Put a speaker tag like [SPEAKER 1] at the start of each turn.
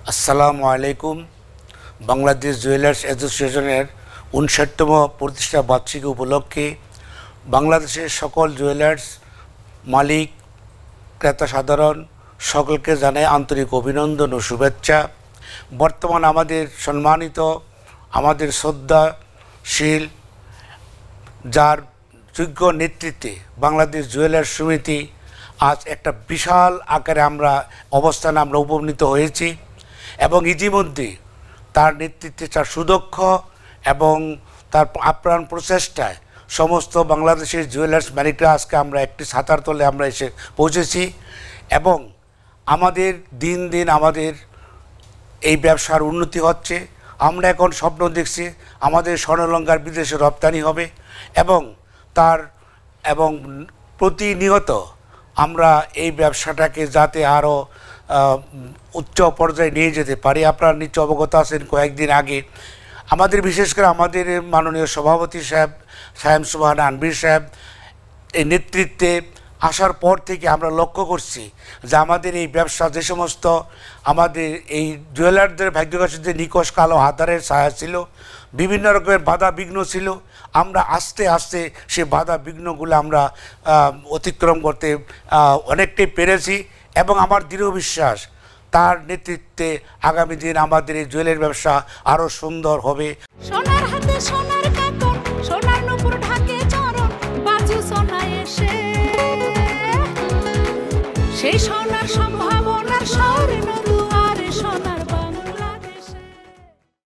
[SPEAKER 1] আসসালামু আলাইকুম। বাংলাদেশ জুয়েলার্স অ্যাসোসিয়েশনের ৫৯তম প্রতিষ্ঠা বার্ষিকী উপলক্ষে বাংলাদেশের সকল জুয়েলার্স মালিক, ক্রেতা সাধারণ সকলকে জানাই আন্তরিক অভিনন্দন ও শুভেচ্ছা। বর্তমান আমাদের সম্মানিত, আমাদের শ্রদ্ধাশীল, যার যোগ্য নেতৃত্বে বাংলাদেশ জুয়েলার্স সমিতি আজ একটা বিশাল আকারে অবস্থানে আমরা উপনীত হয়েছি এবং ইতিমধ্যে তার নেতৃত্বে তার সুদক্ষ এবং তার আপ্রাণ প্রচেষ্টায় সমস্ত বাংলাদেশের জুয়েলার্স মালিকরা আজকে আমরা একটি ছাতার তলে আমরা এসে পৌঁছেছি এবং আমাদের দিন দিন আমাদের এই ব্যবসার উন্নতি হচ্ছে। আমরা এখন স্বপ্ন দেখছি আমাদের স্বর্ণালংকার বিদেশে রপ্তানি হবে এবং প্রতিনিয়ত আমরা এই ব্যবসাটাকে যাতে আরও উচ্চ পর্যায়ে নিয়ে যেতে পারি। আপনারা নিশ্চয় অবগত আছেন, কয়েকদিন আগে আমাদের বিশেষ করে আমাদের মাননীয় সভাপতি সাহেব শায়েম সুবহান আনভীর সাহেব এই নেতৃত্বে আসার পর থেকে আমরা লক্ষ্য করছি যে আমাদের এই ব্যবসা যে সমস্ত আমাদের এই জুয়েলারদের ভাগ্যবাসীদের নিকশ কালো হাতারের ছায়া ছিল, বিভিন্ন রকমের বাধা বিঘ্ন ছিল, আমরা আস্তে আস্তে সে বাধা বিঘ্নগুলো আমরা অতিক্রম করতে অনেকটাই পেরেছি এবং আমার দৃঢ় বিশ্বাস তার নেতৃত্বে আগামী দিন আমাদের এই জুয়েলারি ব্যবসা আরও সুন্দর হবে।